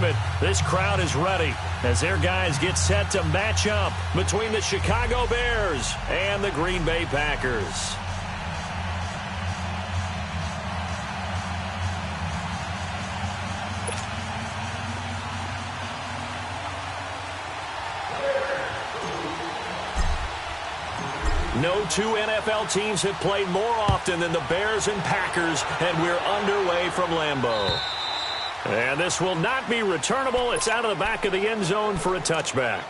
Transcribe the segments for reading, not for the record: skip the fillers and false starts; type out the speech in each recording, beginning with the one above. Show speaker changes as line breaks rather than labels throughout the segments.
it, this crowd is ready as their guys get set to match up between the Chicago Bears and the Green Bay Packers. No two NFL teams have played more often than the Bears and Packers, and we're underway from Lambeau. And this will not be returnable. It's out of the back of the end zone for a touchback.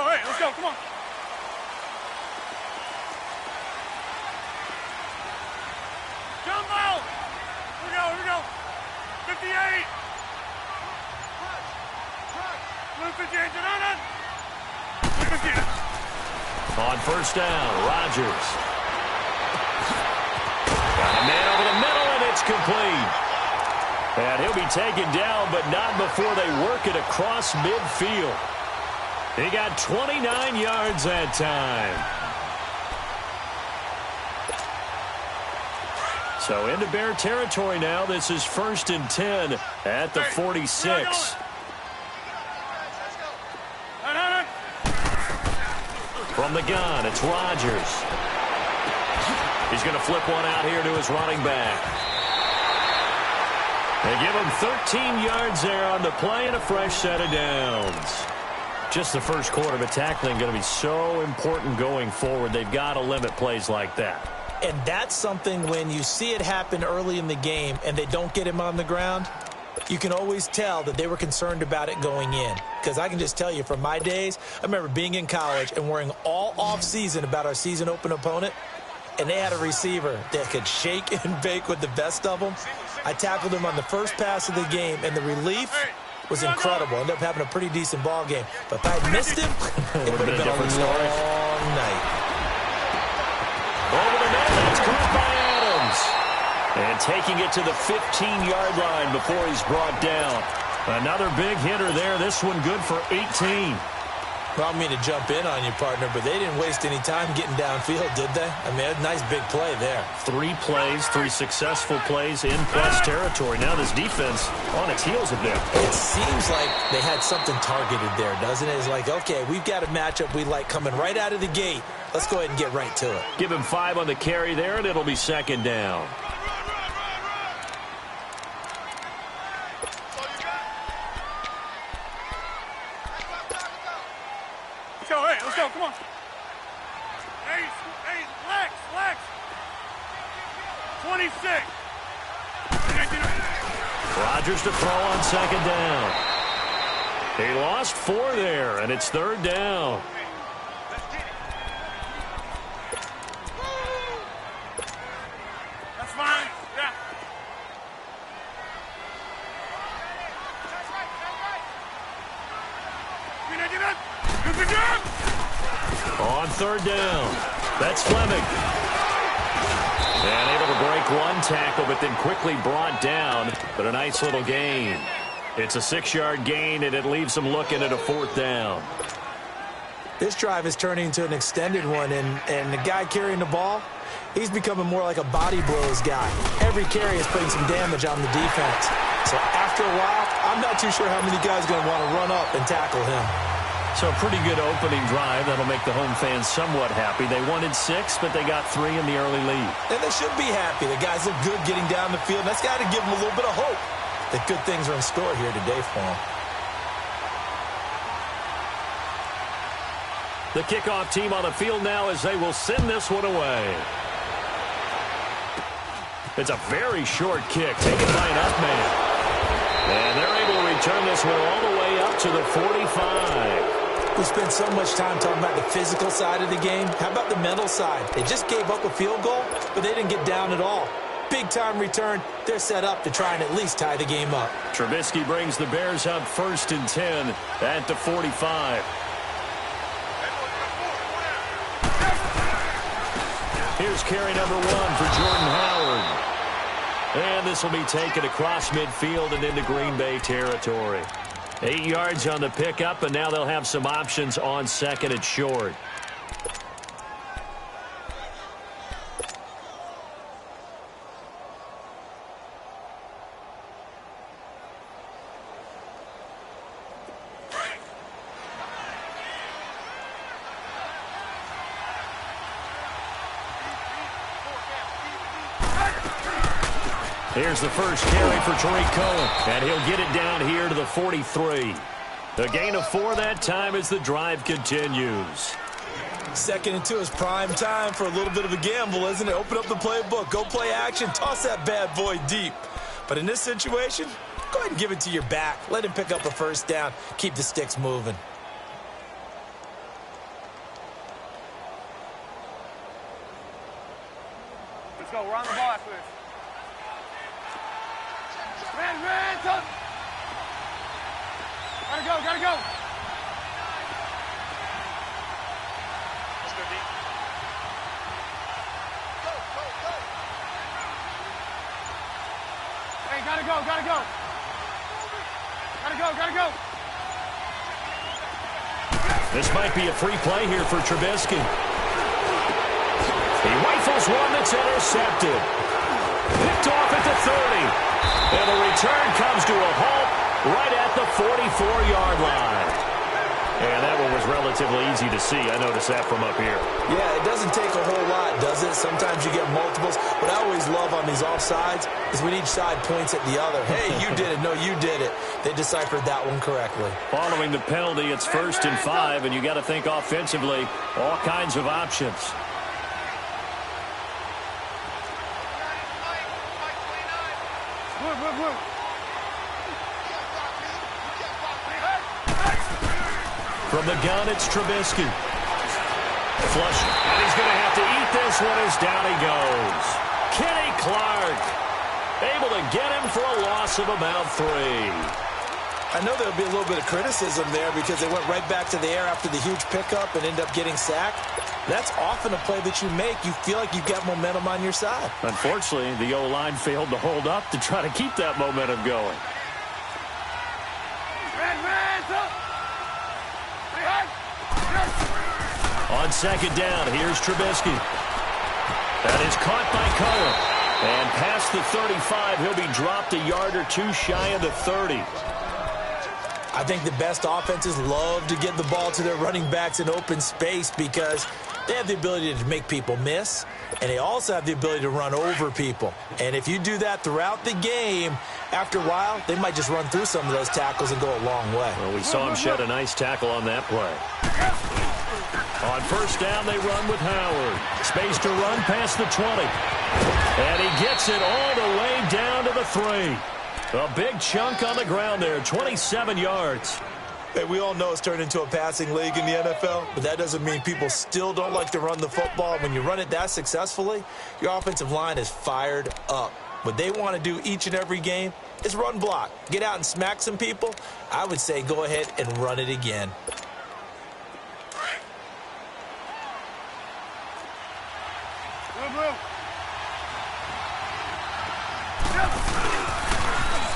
Let's go, come on. Jumbo! Here we go. 58. Blue 58, Janana. Blue 58.
On first down, Rodgers. Got a man over the middle, and it's complete. And he'll be taken down, but not before they work it across midfield. He got 29 yards that time. So into Bear territory now. This is 1st and 10 at the 46. From the gun, it's Rodgers. He's going to flip one out here to his running back. They give him 13 yards there on the play and a fresh set of downs. Just the first quarter, but tackling going to be so important going forward. They've got to limit plays like that.
And that's something when you see it happen early in the game and they don't get him on the ground, you can always tell that they were concerned about it going in. Because I can just tell you from my days, I remember being in college and worrying all off-season about our season open opponent, and they had a receiver that could shake and bake with the best of them. I tackled him on the first pass of the game, and the relief was incredible. Ended up having a pretty decent ball game. But if I had missed him, it would have been a long night.
Over the middle, it's caught by Adams. And taking it to the 15-yard line before he's brought down. Another big hitter there. This one good for 18.
Well, I don't mean to jump in on you, partner, but they didn't waste any time getting downfield, did they? I mean, a nice big play there.
3 plays, 3 successful plays in plus territory. Now this defense on its heels a bit.
It seems like they had something targeted there, doesn't it? It's like, okay, we've got a matchup we like coming right out of the gate. Let's go ahead and get right to it.
Give him 5 on the carry there, and it'll be 2nd down.
Let's go, come on. Hey, Lex. 26.
Rodgers to throw on 2nd down. He lost 4 there, and it's 3rd down.
That's fine, yeah. Good job.
On 3rd down, that's Fleming. And able to break 1 tackle, but then quickly brought down. But a nice little gain. It's a 6-yard gain, and it leaves them looking at a 4th down.
This drive is turning into an extended one, and the guy carrying the ball, he's becoming more like a body blows guy. Every carry is putting some damage on the defense. So after a while, I'm not too sure how many guys are going to want to run up and tackle him.
So a pretty good opening drive. That'll make the home fans somewhat happy. They wanted 6, but they got 3 in the early lead.
And they should be happy. The guys look good getting down the field. That's got to give them a little bit of hope that good things are in store here today for them.
The kickoff team on the field now as they will send this one away. It's a very short kick taken by an up man. And they're able to return this one all the way up to the 45.
We spent so much time talking about the physical side of the game. How about the mental side? They just gave up a field goal, but they didn't get down at all. Big-time return. They're set up to try and at least tie the game up.
Trubisky brings the Bears up 1st and 10 at the 45. Here's carry number 1 for Jordan Howard. And this will be taken across midfield and into Green Bay territory. 8 yards on the pickup, and now they'll have some options on second and short. Here's the first carry for Tariq Cohen, and he'll get it down here to the 43. A gain of 4 that time as the drive continues.
2nd and 2 is prime time for a little bit of a gamble, isn't it? Open up the playbook, go play action, toss that bad boy deep. But in this situation, go ahead and give it to your back. Let him pick up a first down, keep the sticks moving.
Let's go. We're on the ball after this. Man, tough. Gotta go. Let's go deep. Go. Hey, gotta go. Gotta go.
This might be a free play here for Trubisky. He rifles one that's intercepted. Picked off at the 30. And the return comes to a halt right at the 44-yard line. And that one was relatively easy to see. I noticed that from up here.
Yeah, it doesn't take a whole lot, does it? Sometimes you get multiples. What I always love on these offsides is when each side points at the other. Hey, you did it. No, you did it. They deciphered that one correctly.
Following the penalty, it's 1st and 5, and you got to think offensively, all kinds of options. From the gun, it's Trubisky. Flush, and he's going to have to eat this one as down he goes. Kenny Clark able to get him for a loss of about 3.
I know there'll be a little bit of criticism there because they went right back to the air after the huge pickup and end up getting sacked. That's often a play that you make. You feel like you've got momentum on your side.
Unfortunately, the O-line failed to hold up to try to keep that momentum going. On 2nd down, here's Trubisky. That is caught by Cohen. And past the 35, he'll be dropped a yard or 2 shy of the 30.
I think the best offenses love to get the ball to their running backs in open space because they have the ability to make people miss, and they also have the ability to run over people. And if you do that throughout the game, after a while, they might just run through some of those tackles and go a long way.
Well, we saw him shed a nice tackle on that play. On 1st down, they run with Howard. Space to run past the 20. And he gets it all the way down to the 3. A big chunk on the ground there, 27 yards.
Hey, we all know it's turned into a passing league in the NFL, but that doesn't mean people still don't like to run the football. When you run it that successfully, your offensive line is fired up. What they want to do each and every game is run block. Get out and smack some people. I would say go ahead and run it again.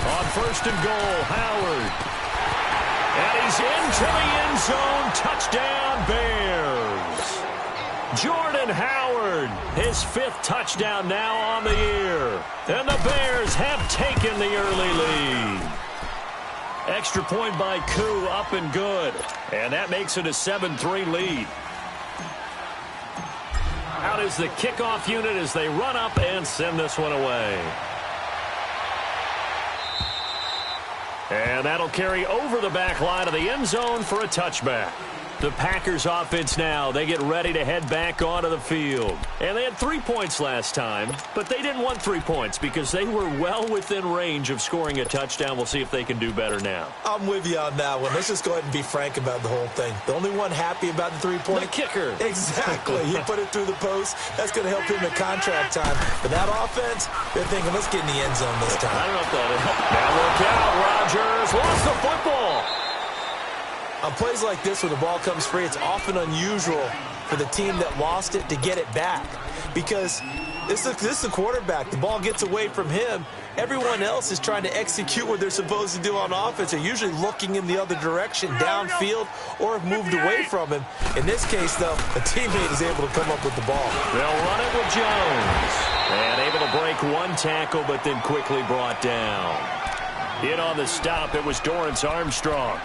On 1st and goal, Howard. And he's into the end zone. Touchdown, Bears. Jordan Howard, his 5th touchdown now on the year. And the Bears have taken the early lead. Extra point by Koo, up and good. And that makes it a 7-3 lead. Out is the kickoff unit as they run up and send this one away. And that'll carry over the back line of the end zone for a touchback. The Packers offense now, they get ready to head back onto the field. And they had 3 points last time, but they didn't want 3 points because they were well within range of scoring a touchdown. We'll see if they can do better now.
I'm with you on that one. Let's just go ahead and be frank about the whole thing. The only one happy about the 3-point.
The kicker.
Exactly. He put it through the post. That's going to help him at contract time. But that offense, they're thinking, let's get in the end zone this time.
I don't know if that'll help. Now look out, Rodgers lost the football.
On plays like this where the ball comes free, it's often unusual for the team that lost it to get it back. because this is the quarterback. The ball gets away from him. Everyone else is trying to execute what they're supposed to do on offense. They're usually looking in the other direction, downfield, or have moved away from him. In this case, though, a teammate is able to come up with the ball.
They'll run it with Jones. And able to break one tackle, but then quickly brought down. In on the stop, it was Dorrance Armstrong.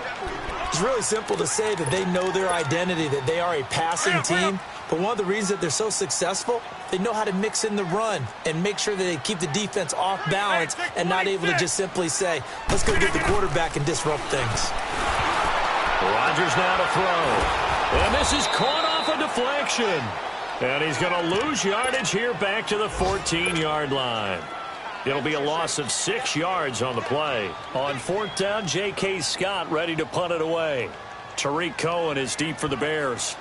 It's really simple to say that they know their identity, that they are a passing team. But one of the reasons that they're so successful, they know how to mix in the run and make sure that they keep the defense off balance and not able to just simply say, let's go get the quarterback and disrupt things.
Rodgers now to throw. And this is caught off a deflection. And he's going to lose yardage here back to the 14-yard line. It'll be a loss of 6 yards on the play. On 4th down, J.K. Scott ready to punt it away. Tariq Cohen is deep for the Bears.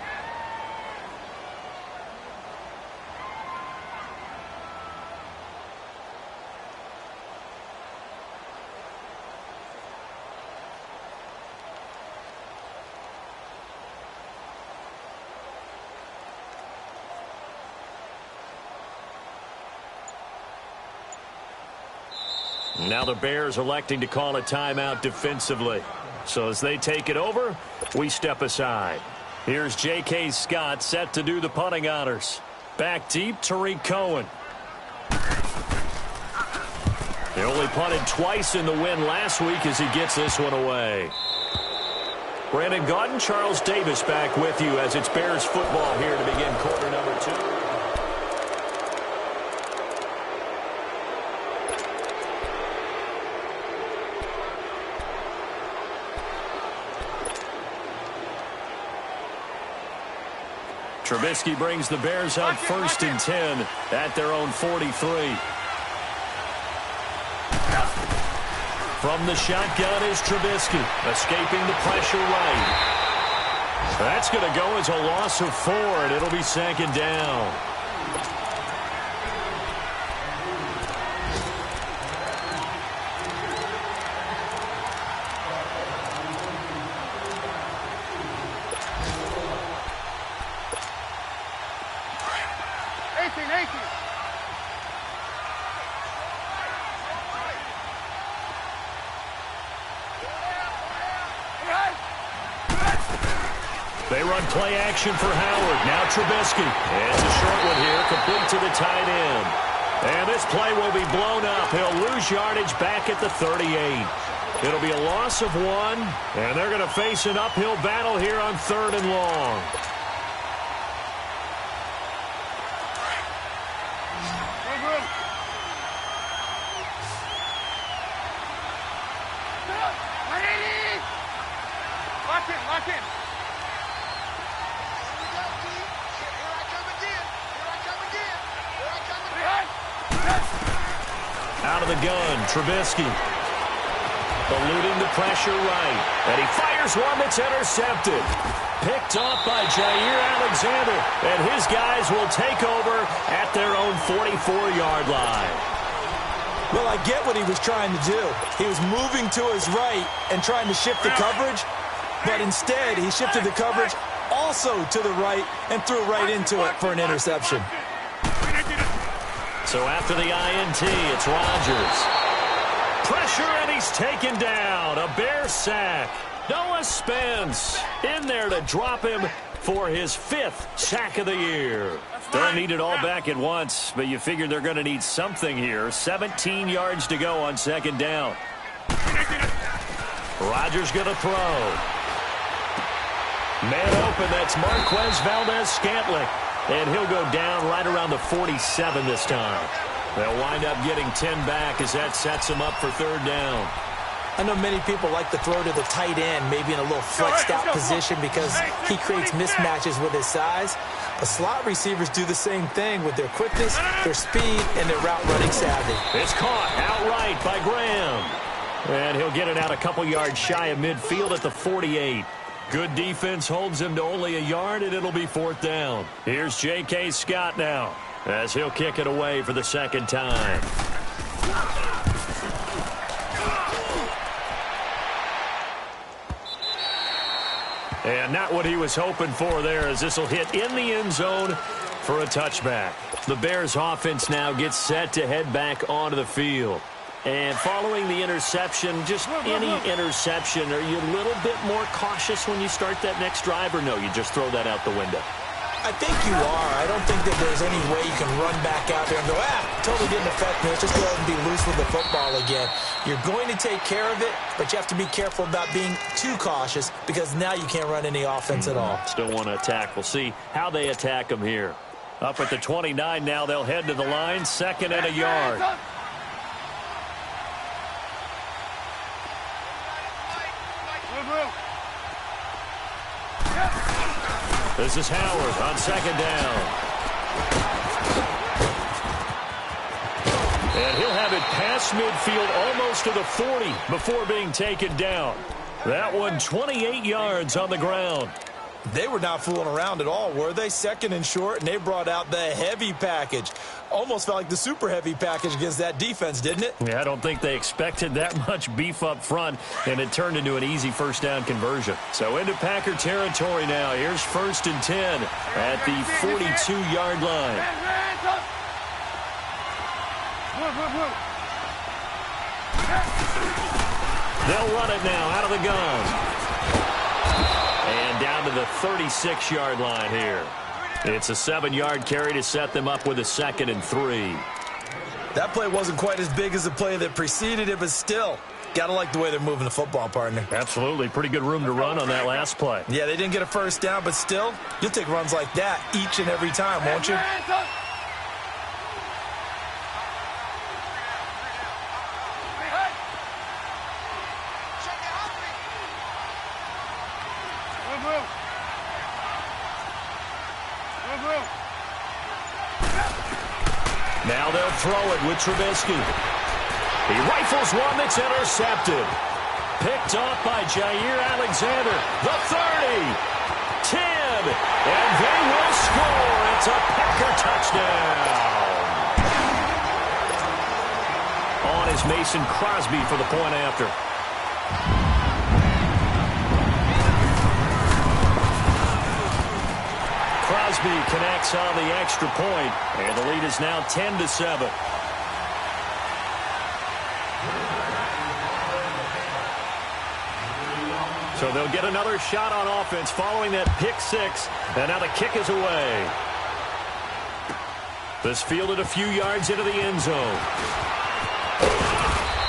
Now the Bears electing to call a timeout defensively. So as they take it over, we step aside. Here's J.K. Scott set to do the punting honors. Back deep, Tariq Cohen. They only punted twice in the win last week as he gets this one away. Brandon Gaudin, Charles Davis back with you as it's Bears football here to begin quarter number 2. Trubisky brings the Bears up 1st and 10 at their own 43. From the shotgun is Trubisky, escaping the pressure right. That's going to go as a loss of 4, and it'll be 2nd down. They run play action for Howard. Now Trubisky. It's a short one here, complete to the tight end. And this play will be blown up. He'll lose yardage back at the 38. It'll be a loss of 1, and they're going to face an uphill battle here on 3rd and long.
Lock in.
Out of the gun, Trubisky. Eluding the pressure right. And he fires one that's intercepted. Picked off by Jair Alexander. And his guys will take over at their own 44-yard line.
Well, I get what he was trying to do. He was moving to his right and trying to shift the coverage. But instead, he shifted the coverage also to the right and threw right into it for an interception.
So after the INT, it's Rodgers. Pressure, and he's taken down. A Bear sack. Noah Spence in there to drop him for his 5th sack of the year. Don't need it all back at once, but you figure they're going to need something here. 17 yards to go on 2nd down. Rodgers going to throw. Man open, that's Marquez Valdez-Scantling. And he'll go down right around the 47 this time. They'll wind up getting 10 back as that sets them up for 3rd down.
I know many people like to throw to the tight end, maybe in a little flexed out position because he creates mismatches with his size. But slot receivers do the same thing with their quickness, their speed, and their route running savvy.
It's caught outright by Graham. And he'll get it out a couple yards shy of midfield at the 48. Good defense holds him to only a yard, and it'll be 4th down. Here's J.K. Scott now as he'll kick it away for the 2nd time. And not what he was hoping for there, as this will hit in the end zone for a touchback. The Bears offense now gets set to head back onto the field. And following the interception, just any interception, are you a little bit more cautious when you start that next drive, or no, you just throw that out the window?
I think you are. I don't think that there's any way you can run back out there and go, totally didn't affect me. Let's just go ahead and be loose with the football again. You're going to take care of it, but you have to be careful about being too cautious because now you can't run any offense at all.
Still want to attack. We'll see how they attack them here. Up at the 29 now, they'll head to the line, 2nd and a yard. This is Howard on 2nd down. And he'll have it past midfield almost to the 40 before being taken down. That one 28 yards on the ground.
They were not fooling around at all, were they? 2nd and short, and they brought out the heavy package. Almost felt like the super heavy package against that defense, didn't it?
Yeah, I don't think they expected that much beef up front, and it turned into an easy 1st down conversion. So into Packer territory now. Here's 1st and 10 at the 42-yard line. They'll run it now out of the gun. And down to the 36-yard line here. It's a 7-yard carry to set them up with a 2nd and 3.
That play wasn't quite as big as the play that preceded it, but still, got to like the way they're moving the football, partner.
Absolutely. Pretty good room to run on that last play.
Yeah, they didn't get a 1st down, but still, you'll take runs like that each and every time, won't you?
Now they'll throw it with Trubisky. He rifles one that's intercepted. Picked off by Jair Alexander. The 30. 10. And they will score. It's a Packer touchdown. On is Mason Crosby for the point after. Crosby connects on the extra point, and the lead is now 10-7. So they'll get another shot on offense following that pick 6, and now the kick is away. This fielded a few yards into the end zone.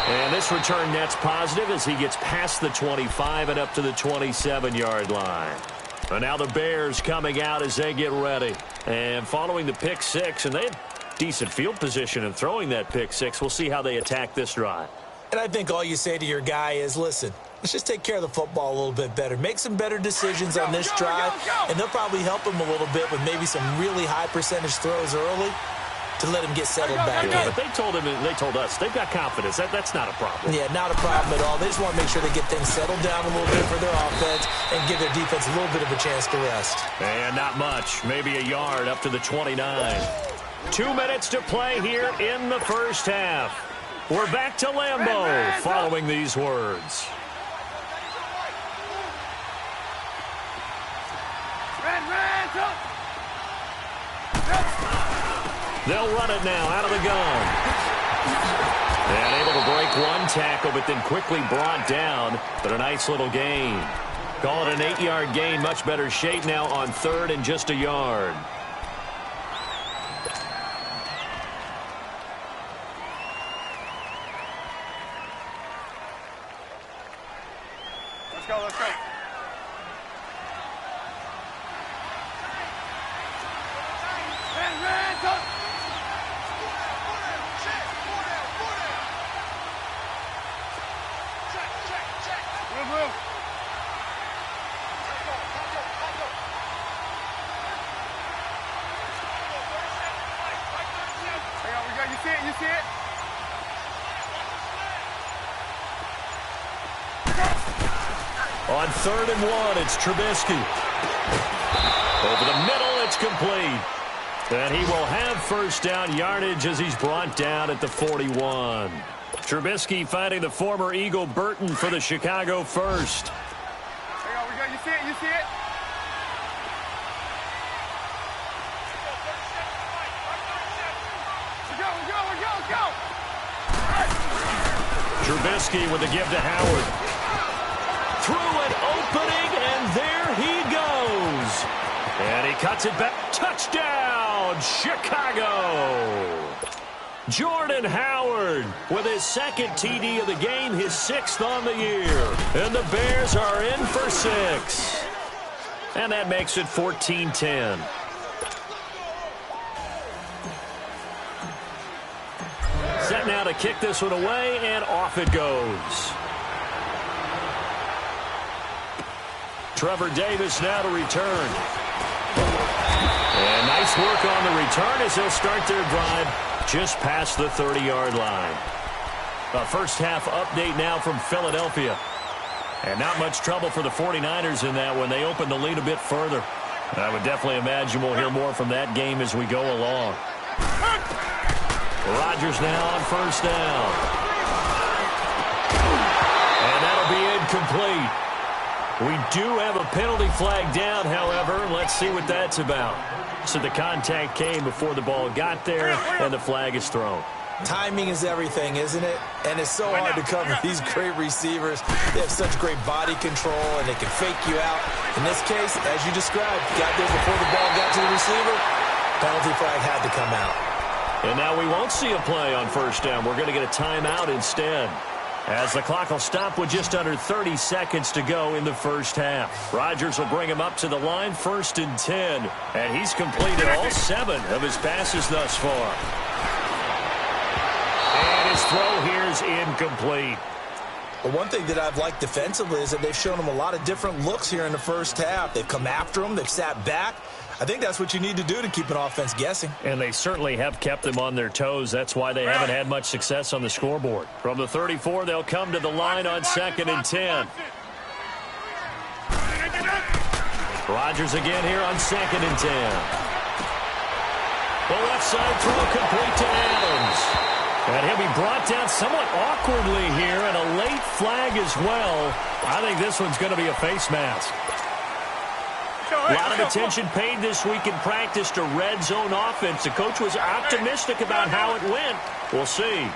And this return net's positive as he gets past the 25 and up to the 27-yard line. And now the Bears coming out as they get ready. And following the pick 6, and they had decent field position in throwing that pick 6. We'll see how they attack this drive.
And I think all you say to your guy is, listen, let's just take care of the football a little bit better. Make some better decisions on this drive, and they'll probably help him a little bit with maybe some really high percentage throws early to let him get settled back in.
But they told us they've got confidence. That's not a problem.
Yeah, not a problem at all. They just want to make sure they get things settled down a little bit for their offense and give their defense a little bit of a chance to rest.
And not much. Maybe a yard up to the 29. 2 minutes to play here in the first half. We're back to Lambeau following these words. They'll run it now out of the gun. And able to break one tackle, but then quickly brought down. But a nice little gain. Call it an 8-yard gain. Much better shape now on 3rd and just a yard.
Let's go, let's go. You see it?
On 3rd and 1, it's Trubisky. Over the middle, it's complete. And he will have first down yardage as he's brought down at the 41. Trubisky finding the former Eagle Burton for the Chicago first.
You see it? You see it?
Trubisky with the give to Howard. Through an opening, and there he goes. And he cuts it back. Touchdown, Chicago. Jordan Howard with his second TD of the game, his 6th on the year. And the Bears are in for 6. And that makes it 14-10. Set now to kick this one away, and off it goes. Trevor Davis now to return. And nice work on the return as they'll start their drive just past the 30-yard line. A first-half update now from Philadelphia. And not much trouble for the 49ers in that when they open the lead a bit further. I would definitely imagine we'll hear more from that game as we go along. Rodgers now on first down. And that'll be incomplete. We do have a penalty flag down, however. Let's see what that's about. So the contact came before the ball got there, and the flag is thrown.
Timing is everything, isn't it? And it's so hard to cover these great receivers. They have such great body control, and they can fake you out. In this case, as you described, got there before the ball got to the receiver. Penalty flag had to come out.
And now we won't see a play on first down. We're going to get a timeout instead, as the clock will stop with just under 30 seconds to go in the first half. Rodgers will bring him up to the line, 1st and 10. And he's completed all 7 of his passes thus far. And his throw here is incomplete.
Well, one thing that I've liked defensively is that they've shown him a lot of different looks here in the first half. They've come after him. They've sat back. I think that's what you need to do to keep an offense guessing. And they certainly have kept them on their toes. That's why they haven't had much success on the scoreboard. From the 34, they'll come to the line on 2nd and 10. Rodgers again here on 2nd and 10. The left side throw complete to Adams. And he'll be brought down somewhat awkwardly here, and a late flag as well. I think this one's going to be a face mask. A lot of attention paid this week in practice to red zone offense. The coach was optimistic about how it went. We'll see.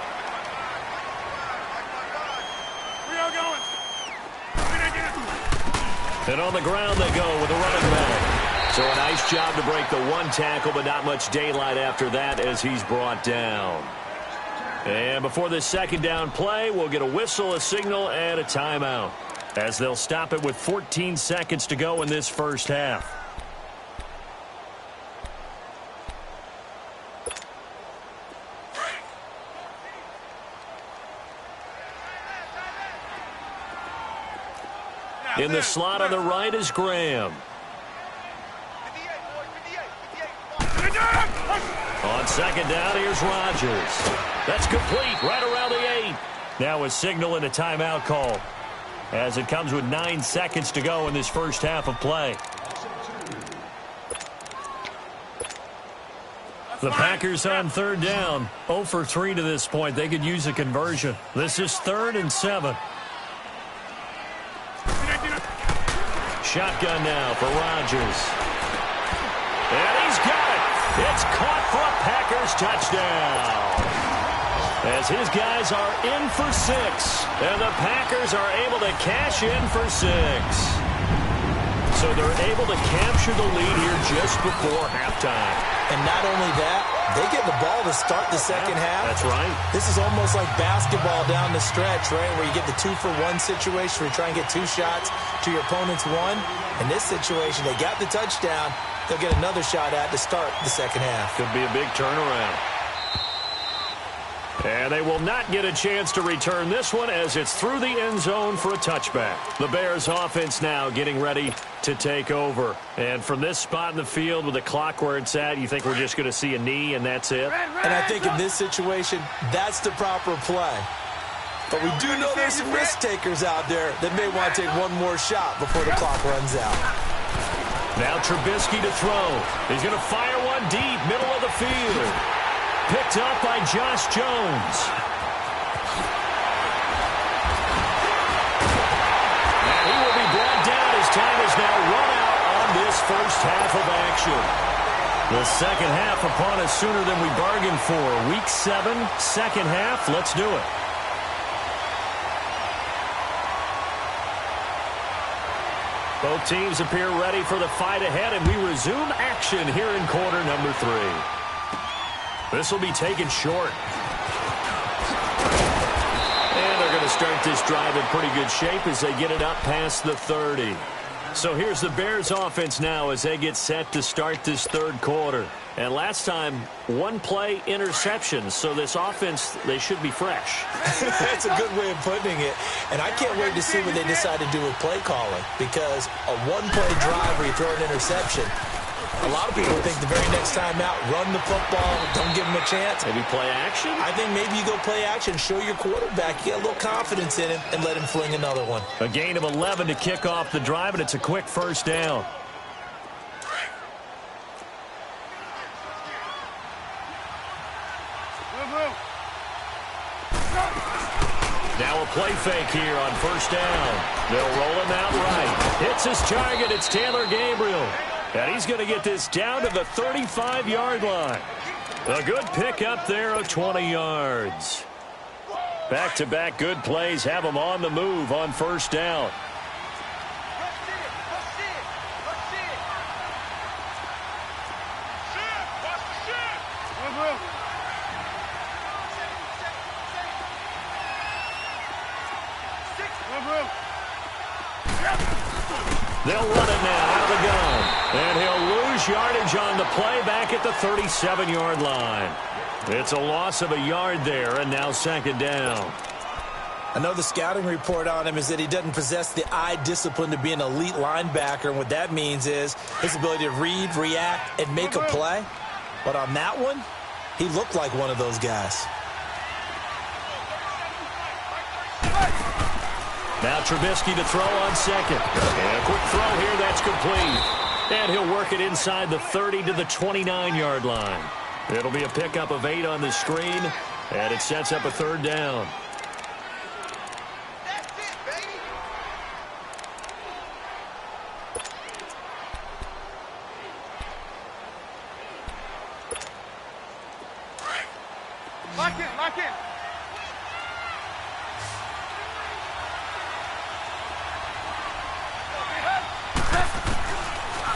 And on the ground they go with a running back. So a nice job to break the one tackle, but not much daylight after that as he's brought down. And before this second down play, we'll get a whistle, a signal, and a timeout, as they'll stop it with 14 seconds to go in this first half. In the slot on the right is Graham. On second down, here's Rodgers. That's complete right around the 8. Now a signal and a timeout call, as it comes with 9 seconds to go in this first half of play. The Packers on third down, 0 for 3 to this point. They could use a conversion. This is 3rd and 7. Shotgun now for Rodgers. And he's got it. It's caught for a Packers touchdown, as his guys are in for 6, and the Packers are able to cash in for 6. So they're able to capture the lead here just before halftime. And not only that, they get the ball to start the second half.
That's right.
This is almost like basketball down the stretch, right, where you get the 2-for-1 situation where you try and get 2 shots to your opponent's 1. In this situation, they got the touchdown. They'll get another shot at to start the second half.
Could be a big turnaround. And they will not get a chance to return this one, as it's through the end zone for a touchback. The Bears offense now getting ready to take over. And from this spot in the field with the clock where it's at, you think we're just going to see a knee and that's it?
And I think in this situation, that's the proper play. But we do know there's some risk takers out there that may want to take one more shot before the clock runs out.
Now Trubisky to throw. He's going to fire one deep, middle of the field. Picked up by Josh Jones. And he will be brought down as time is now run out on this first half of action. The second half upon us sooner than we bargained for. Week 7, second half. Let's do it. Both teams appear ready for the fight ahead, and we resume action here in quarter number 3. This will be taken short. And they're going to start this drive in pretty good shape as they get it up past the 30. So here's the Bears offense now as they get set to start this third quarter. And last time, one play interception. So this offense, they should be fresh.
That's a good way of putting it. And I can't wait to see what they decide to do with play calling, because a one-play drive where you throw an interception, a lot of people think the very next time out, run the football, don't give them a chance.
Maybe play action?
I think maybe you go play action, show your quarterback, you get a little confidence in him, and let him fling another one.
A gain of 11 to kick off the drive, and it's a quick first down. Now a play fake here on first down. They'll roll him out right. Hits his target. It's Taylor Gabriel. And he's going to get this down to the 35-yard line. A good pickup there of 20 yards. Back-to-back good plays have them on the move on first down. They'll run it now out of the gun. And he'll lose yardage on the play back at the 37-yard line. It's a loss of a yard there, and now second down.
I know the scouting report on him is that he doesn't possess the eye discipline to be an elite linebacker. And what that means is his ability to read, react, and make a play. But on that one, he looked like one of those guys.
Now Trubisky to throw on second. And a quick throw here, that's complete. And he'll work it inside the 30 to the 29-yard line. It'll be a pickup of 8 on the screen, and it sets up a third down.
Lock in, lock in.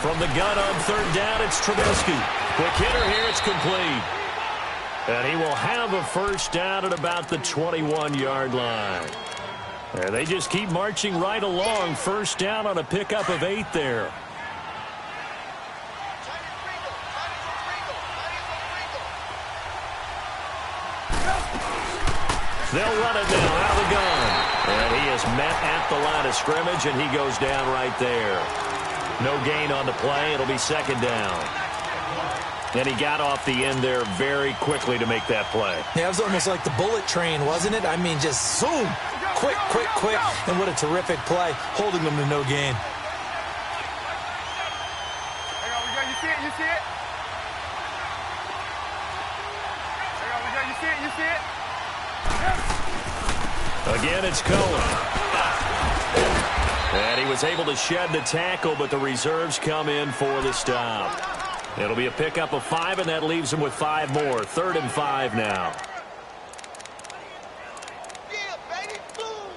From the gun on third down, it's Trubisky. Quick hitter here, it's complete. And he will have a first down at about the 21-yard line. And they just keep marching right along. First down on a pickup of 8 there. They'll run it now out of the gun. And he is met at the line of scrimmage, and he goes down right there. No gain on the play. It'll be second down. And he got off the end there very quickly to make that play.
Yeah, it was almost like the bullet train, wasn't it? I mean, just zoom. Quick, quick, quick. And what a terrific play, holding them to no gain.
Hang on, we got you see it, you see it? Hang on, we got you see it, you see it?
Again, it's Cohen. And he was able to shed the tackle, but the reserves come in for the stop. It'll be a pickup of 5, and that leaves him with 5 more. 3rd and 5 now.
Yeah, baby, boom.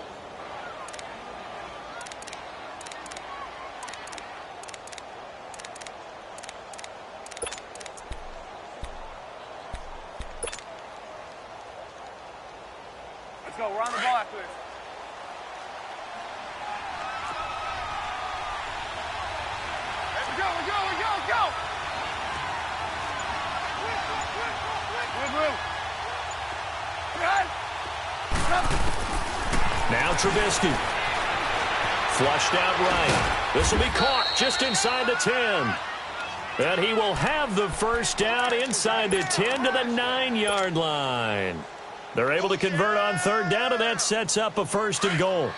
Let's go, we're on the ball after this. Go!
Now Trubisky. Flushed out right. This will be caught just inside the 10. And he will have the first down inside the 10 to the 9-yard line. They're able to convert on third down, and that sets up a 1st and goal.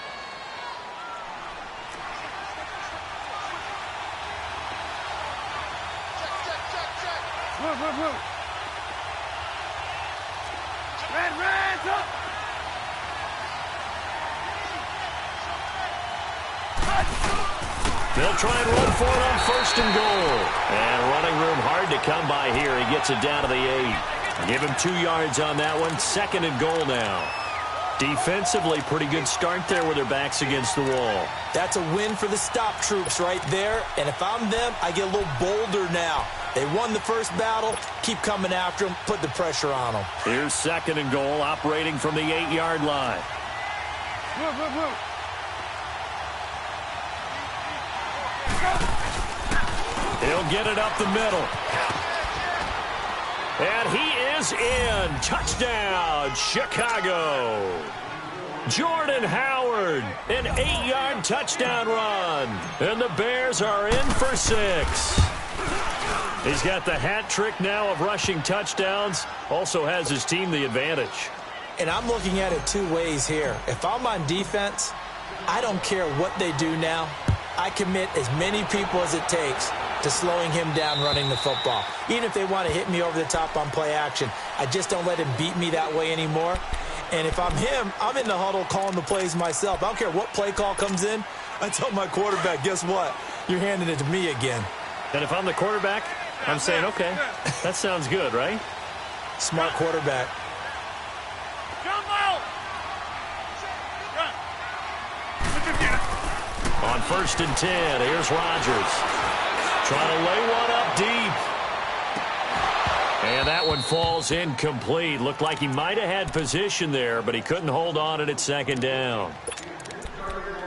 They'll try and run for it on 1st and goal. And running room hard to come by here. He gets it down to the 8. Give him 2 yards on that one. 2nd and goal now. Defensively, pretty good start there with their backs against the wall.
That's a win for the stop troops right there. And if I'm them, I get a little bolder now. They won the first battle. Keep coming after them. Put the pressure on them.
Here's 2nd and goal, operating from the 8-yard line.
Move.
He'll get it up the middle. And he is in. Touchdown, Chicago. Jordan Howard, an 8-yard touchdown run. And the Bears are in for 6. He's got the hat trick now of rushing touchdowns. Also has his team the advantage.
And I'm looking at it 2 ways here. If I'm on defense, I don't care what they do now. I commit as many people as it takes to slowing him down running the football. Even if they want to hit me over the top on play action, I just don't let him beat me that way anymore. And if I'm him, I'm in the huddle calling the plays myself. I don't care what play call comes in. I tell my quarterback, guess what? You're handing it to me again.
And if I'm the quarterback, I'm saying, okay, that sounds good, right?
Smart quarterback.
Jump out!
On 1st and 10, here's Rodgers. Trying to lay one up deep. And that one falls incomplete. Looked like he might have had position there, but he couldn't hold on it at 2nd down.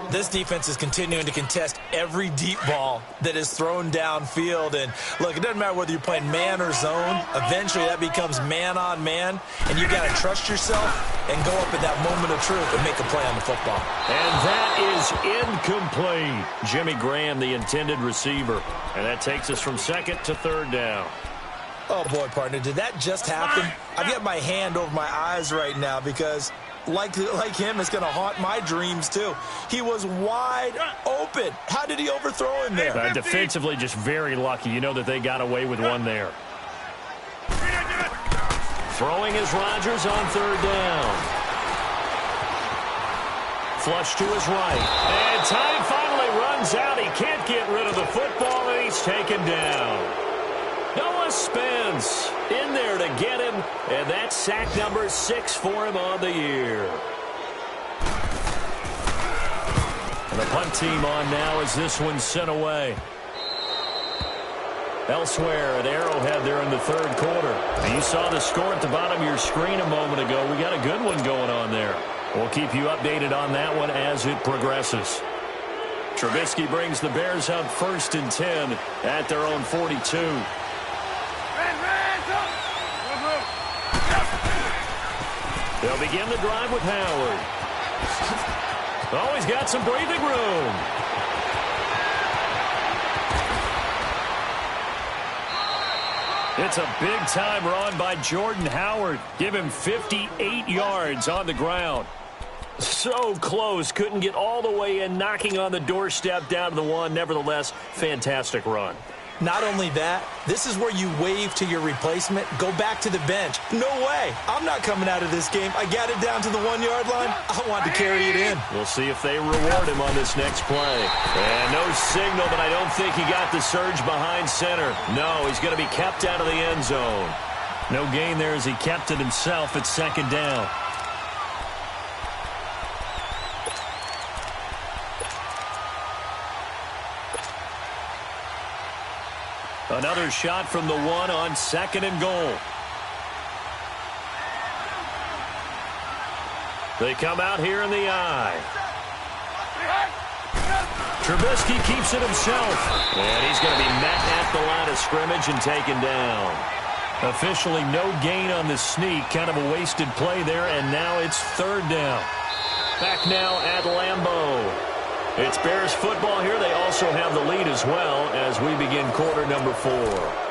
This defense is continuing to contest every deep ball that is thrown downfield. And, look, it doesn't matter whether you're playing man or zone. Eventually, that becomes man-on-man, and you've got to trust yourself and go up at that moment of truth and make a play on the football.
And that is incomplete. Jimmy Graham, the intended receiver. And that takes us from 2nd to 3rd down.
Oh, boy, partner, did that just happen? I've got my hand over my eyes right now because, like him, it's going to haunt my dreams, too. He was wide open. How did he overthrow him there?
Defensively, just very lucky. You know that they got away with one there. Throwing is Rodgers on 3rd down. Flush to his right. And time finally runs out. He can't get rid of the football, and he's taken down. Noah Spence in there to get him, and that's sack number 6 for him on the year. And the punt team on now as this one's sent away. Elsewhere at Arrowhead there in the 3rd quarter. And you saw the score at the bottom of your screen a moment ago. We got a good one going on there. We'll keep you updated on that one as it progresses. Trubisky brings the Bears up 1st and 10 at their own 42. They'll begin the drive with Howard. Oh, he's got some breathing room. It's a big-time run by Jordan Howard. Give him 58 yards on the ground. So close. Couldn't get all the way in, knocking on the doorstep down to the 1. Nevertheless, fantastic run.
Not only that, this is where you wave to your replacement, go back to the bench. No way. I'm not coming out of this game. I got it down to the 1-yard line. I want to carry it in.
We'll see if they reward him on this next play. And no signal, but I don't think he got the surge behind center. No, he's going to be kept out of the end zone. No gain there as he kept it himself at 2nd down. Another shot from the 1 on 2nd and goal. They come out here in the I. Trubisky keeps it himself. And he's going to be met at the line of scrimmage and taken down. Officially no gain on the sneak. Kind of a wasted play there, and now it's 3rd down. Back now at Lambeau. It's Bears football here. They also have the lead as well as we begin quarter number 4.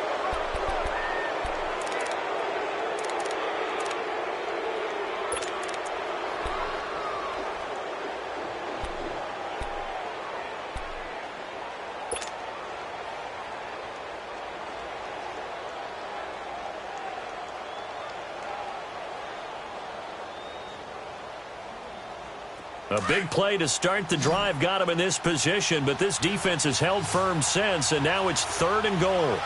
A big play to start the drive got him in this position, but this defense has held firm since, and now it's 3rd and goal.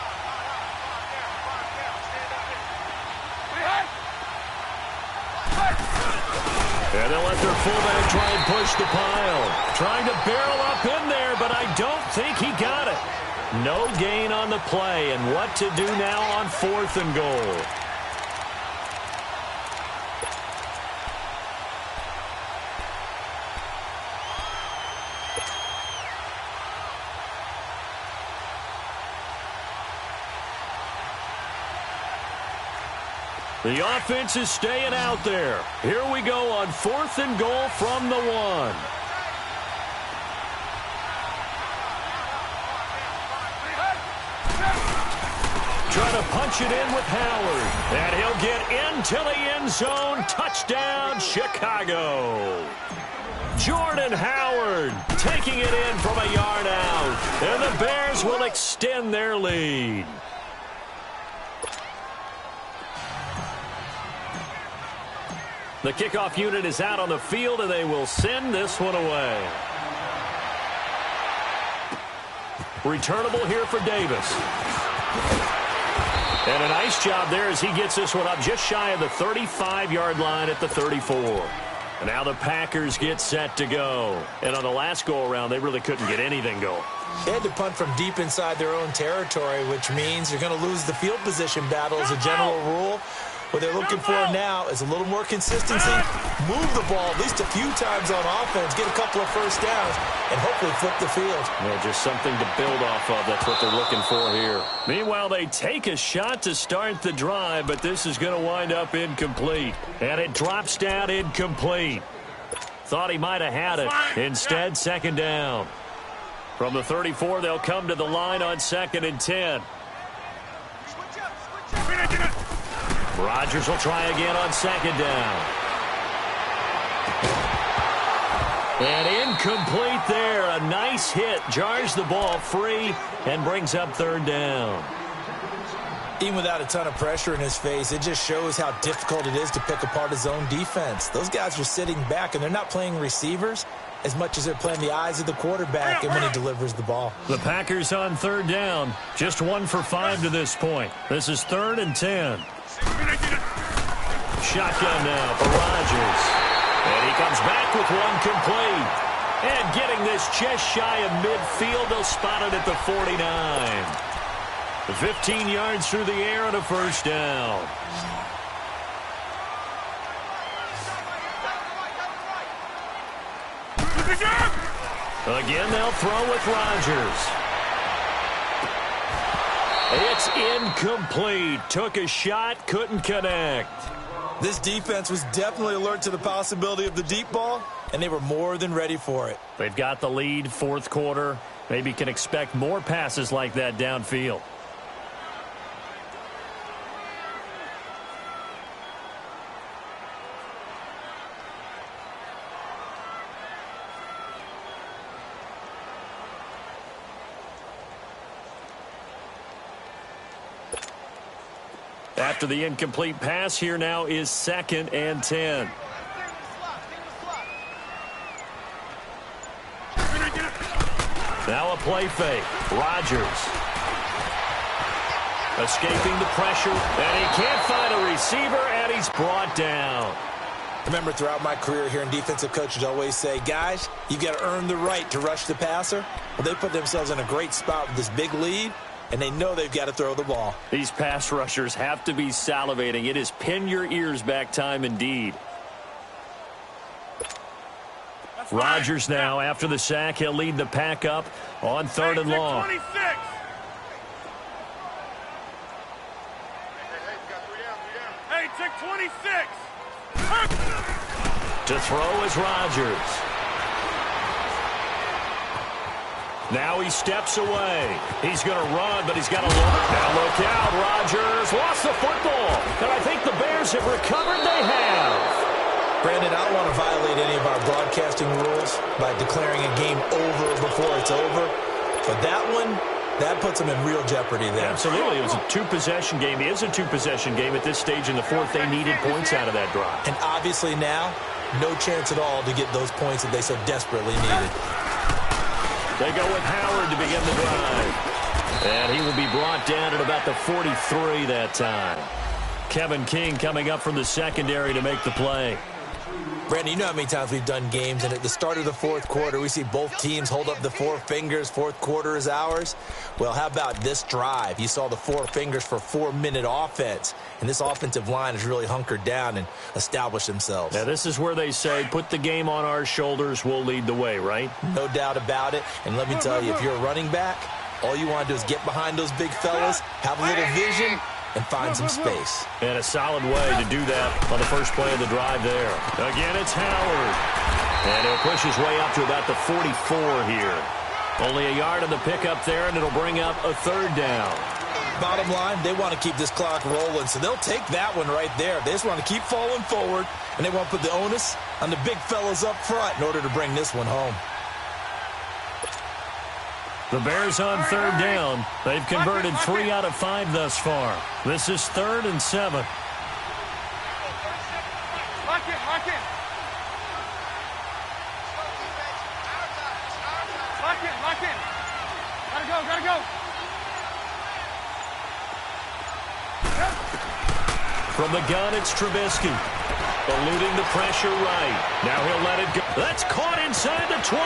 And they'll let their fullback try and push the pile. Trying to barrel up in there, but I don't think he got it. No gain on the play, and what to do now on 4th and goal. The offense is staying out there. Here we go on 4th and goal from the 1. Trying to punch it in with Howard. And he'll get into the end zone. Touchdown, Chicago. Jordan Howard taking it in from a yard out. And the Bears will extend their lead. The kickoff unit is out on the field, and they will send this one away. Returnable here for Davis. And a nice job there as he gets this one up just shy of the 35-yard line at the 34. And now the Packers get set to go. And on the last go-around, they really couldn't get anything going.
They had to punt from deep inside their own territory, which means you're going to lose the field position battle as a general rule. What they're looking for now is a little more consistency, move the ball at least a few times on offense, get a couple of first downs, and hopefully flip the field.
Yeah, just something to build off of. That's what they're looking for here. Meanwhile, they take a shot to start the drive, but this is going to wind up incomplete. And it drops down incomplete. Thought he might have had it. Instead, 2nd down. From the 34, they'll come to the line on 2nd and 10. Rodgers will try again on 2nd down. And incomplete there. A nice hit. Jars the ball free and brings up 3rd down.
Even without a ton of pressure in his face, it just shows how difficult it is to pick apart his own defense. Those guys are sitting back, and they're not playing receivers as much as they're playing the eyes of the quarterback and when he delivers the ball.
The Packers on 3rd down. Just 1 for 5 to this point. This is 3rd and 10. Shotgun now for Rodgers. And he comes back with one complete. And getting this just shy of midfield, they'll spot it at the 49. 15 yards through the air and a 1st down. Again, they'll throw with Rodgers. It's incomplete. Took a shot, couldn't connect.
This defense was definitely alert to the possibility of the deep ball, and they were more than ready for it.
They've got the lead, 4th quarter. Maybe can expect more passes like that downfield. After the incomplete pass, here now is 2nd and 10. Now a play fake. Rodgers. Escaping the pressure, and he can't find a receiver, and he's brought down.
Remember, throughout my career here in defensive coaches always say, guys, you got to earn the right to rush the passer. Well, they put themselves in a great spot with this big lead, and they know they've got to throw the ball.
These pass rushers have to be salivating. It is pin your ears back time indeed. Rodgers now, after the sack, he'll lead the pack up on 3rd and long.
Hey, check 26.
To throw is Rodgers. Now he steps away. He's going to run, but he's got to look. Now look out. Rodgers lost the football. And I think the Bears have recovered. They have.
Brandon, I don't want to violate any of our broadcasting rules by declaring a game over before it's over. But that one, that puts them in real jeopardy there.
Absolutely. It was a 2-possession game. It is a 2-possession game at this stage in the 4th. They needed points out of that drive.
And obviously now, no chance at all to get those points that they so desperately needed.
They go with Howard to begin the drive. And he will be brought down at about the 43 that time. Kevin King coming up from the secondary to make the play.
Brandon, you know how many times we've done games, and at the start of the fourth quarter, we see both teams hold up the four fingers, fourth quarter is ours. Well, how about this drive? You saw the four fingers for 4-minute offense, and this offensive line has really hunkered down and established themselves.
Now, this is where they say, put the game on our shoulders, we'll lead the way, right?
No doubt about it, and let me tell you, if you're a running back, all you want to do is get behind those big fellas, have a little vision, and find some space.
And a solid way to do that on the first play of the drive there. Again, it's Howard. And he'll push his way up to about the 44 here. Only a yard on the pickup there, and it'll bring up a third down.
Bottom line, they want to keep this clock rolling, so they'll take that one right there. They just want to keep falling forward, and they want to put the onus on the big fellas up front in order to bring this one home.
The Bears on third down. They've converted 3 out of 5 thus far. This is 3rd and 7.
Lock it, lock it. Lock it, lock it. Gotta go, gotta go.
From the gun, it's Trubisky. Eluding the pressure right. Now he'll let it go. That's caught inside the 20.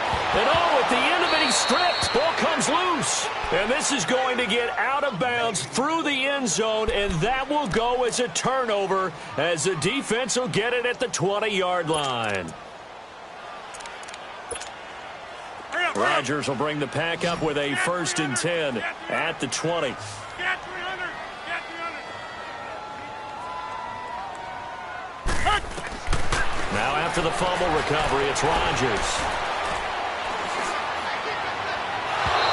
And at the end of it, he's stripped. Ball comes loose. And this is going to get out of bounds through the end zone, and that will go as a turnover as the defense will get it at the 20-yard line. Rodgers will bring the pack up with a 1st and 10 at the 20.
Get 300. Get 300.
Now after the fumble recovery, it's Rodgers.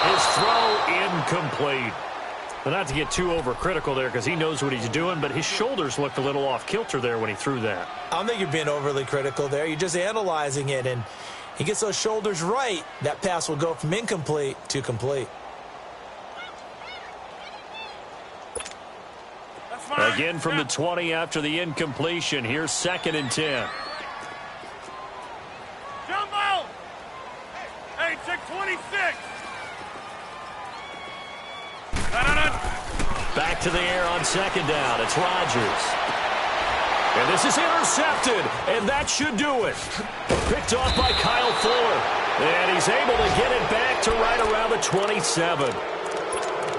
His throw incomplete. Well, not to get too overcritical there because he knows what he's doing, but his shoulders looked a little off kilter there when he threw that.
I don't think you're being overly critical there. You're just analyzing it, and he gets those shoulders right. That pass will go from incomplete to complete.
Again from the 20 after the incompletion. Here's 2nd and 10.
Jumbo! Hey, check 26.
Back to the air on 2nd down. It's Rodgers. And this is intercepted, and that should do it. Picked off by Kyle Fuller. And he's able to get it back to right around the 27.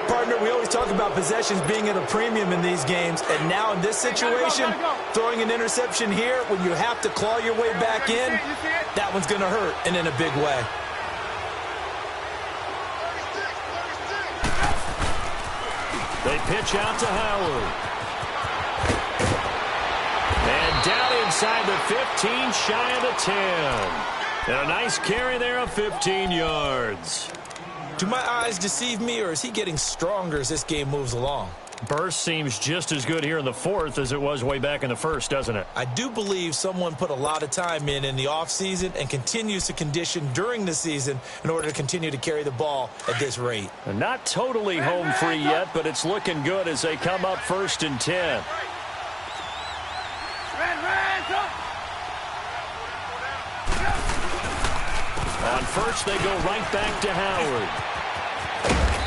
Partner, we always talk about possessions being at a premium in these games, and now in this situation, throwing an interception here when you have to claw your way back in, that one's going to hurt, and in a big way.
They pitch out to Howard. And down inside the 15, shy of the 10. And a nice carry there of 15 yards.
Do my eyes deceive me, or is he getting stronger as this game moves along?
Burst seems just as good here in the 4th as it was way back in the 1st, doesn't it?
I do believe someone put a lot of time in the offseason and continues to condition during the season in order to continue to carry the ball at this rate.
And not totally home free yet, but it's looking good as they come up 1st and 10. On first, they go right back to Howard.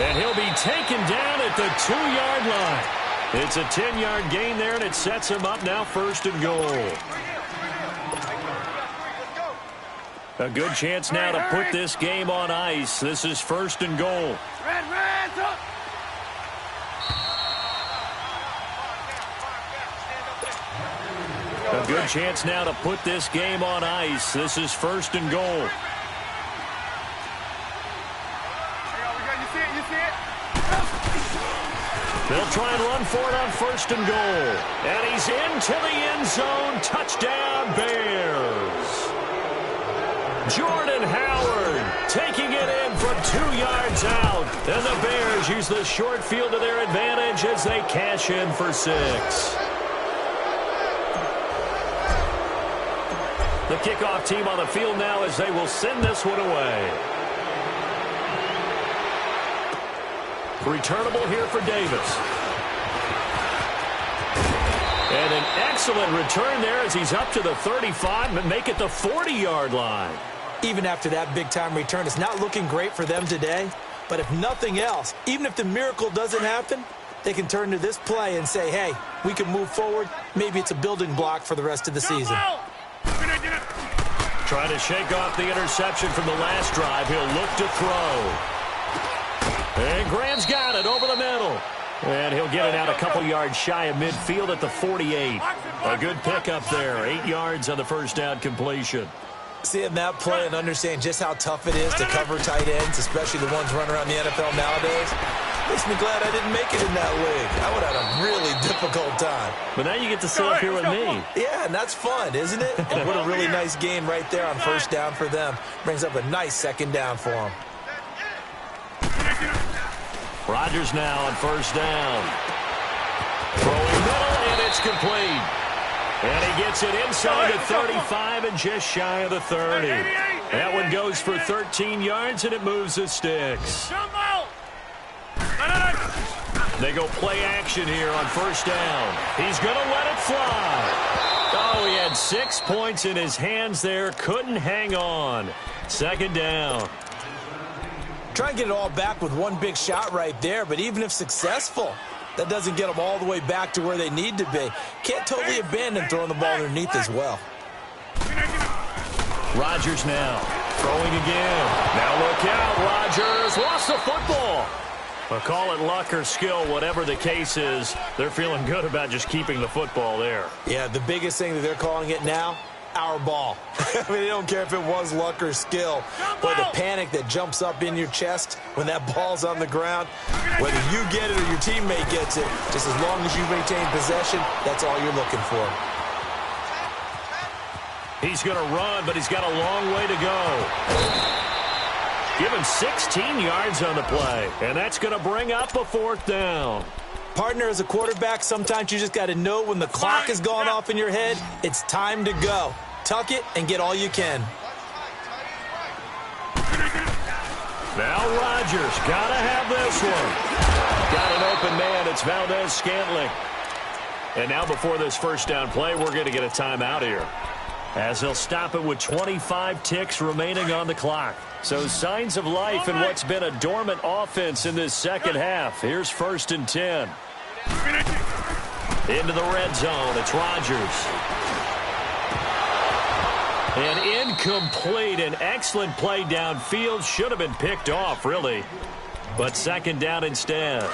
And he'll be taken down at the 2-yard line. It's a 10-yard gain there, and it sets him up now 1st and goal. A good chance now to put this game on ice. This is 1st and goal. A good chance now to put this game on ice. This is 1st and goal. They'll try and run for it on 1st and goal. And he's into the end zone. Touchdown, Bears. Jordan Howard taking it in from 2 yards out. And the Bears use the short field to their advantage as they cash in for 6. The kickoff team on the field now as they will send this one away. Returnable here for Davis. And an excellent return there as he's up to the 35 and make it the 40-yard line.
Even after that big-time return, it's not looking great for them today. But if nothing else, even if the miracle doesn't happen, they can turn to this play and say, hey, we can move forward. Maybe it's a building block for the rest of the season.
Trying to shake off the interception from the last drive. He'll look to throw. And Graham's got it over the middle. And he'll get it out a couple yards shy of midfield at the 48. A good pickup there. 8 yards on the first down completion.
Seeing that play and understand just how tough it is to cover tight ends, especially the ones running around the NFL nowadays, makes me glad I didn't make it in that league. I would have had a really difficult time.
But now you get to sit up here with me.
Yeah, and that's fun, isn't it? And what a really nice game right there on first down for them. Brings up a nice second down for them.
Rodgers now on first down. Throwing middle, and it's complete. And he gets it inside the 35 and just shy of the 30. That one goes for 13 yards, and it moves the sticks. They go play action here on first down. He's going to let it fly. Oh, he had 6 points in his hands there. Couldn't hang on. Second down.
Try and get it all back with one big shot right there, but even if successful, that doesn't get them all the way back to where they need to be. Can't totally abandon throwing the ball underneath as well.
Rodgers now throwing again. Now look out, Rodgers lost the football. Well, call it luck or skill, whatever the case is. They're feeling good about just keeping the football there.
Yeah, the biggest thing that they're calling it now, our ball. I mean, they don't care if it was luck or skill. But the panic that jumps up in your chest when that ball's on the ground, whether you get it or your teammate gets it, just as long as you maintain possession, that's all you're looking for.
He's going to run, but he's got a long way to go. Give him 16 yards on the play, and that's going to bring up a fourth down.
Partner, as a quarterback, sometimes you just got to know when the clock has gone off in your head, it's time to go. Tuck it and get all you can.
Now Rodgers got to have this one. Got an open man. It's Valdez-Scantling. And now before this first down play, we're going to get a timeout here, as they'll stop it with 25 ticks remaining on the clock. So signs of life in what's been a dormant offense in this second half. Here's 1st and 10. Into the red zone. It's Rodgers. And incomplete. An excellent play downfield. Should have been picked off, really. But second down instead.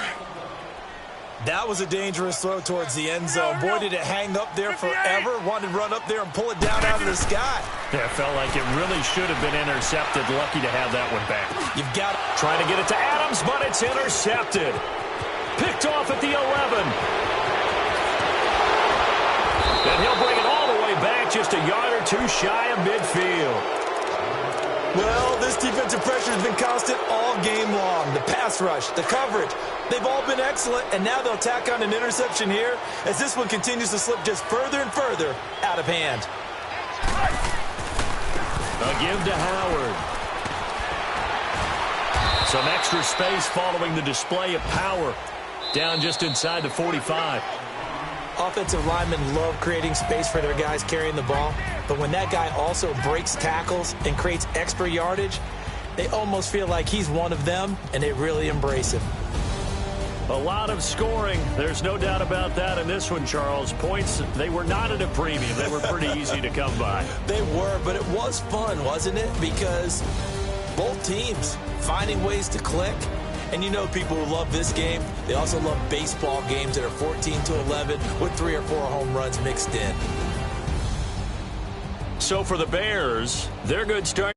That was a dangerous throw towards the end zone. Boy, did it hang up there forever. Wanted to run up there and pull it down out of the sky.
Yeah, it felt like it really should have been intercepted. Lucky to have that one back.
You've got to
try to get it to Adams, but it's intercepted. Picked off at the 11. And he'll bring it all the way back, just a yard or two shy of midfield.
Well, this defensive pressure has been constant all game long. The pass rush, the coverage, they've all been excellent, and now they'll tack on an interception here as this one continues to slip just further and further out of hand.
A give to Howard. Some extra space following the display of power. Down just inside the 45.
Offensive linemen love creating space for their guys carrying the ball, but when that guy also breaks tackles and creates extra yardage, they almost feel like he's one of them, and they really embrace him.
A lot of scoring. There's no doubt about that in this one, Charles. Points, they were not at a premium. They were pretty easy to come by.
They were, but it was fun, wasn't it? Because both teams finding ways to click. And you know people who love this game, they also love baseball games that are 14-11 with 3 or 4 home runs mixed in.
So for the Bears, their good start.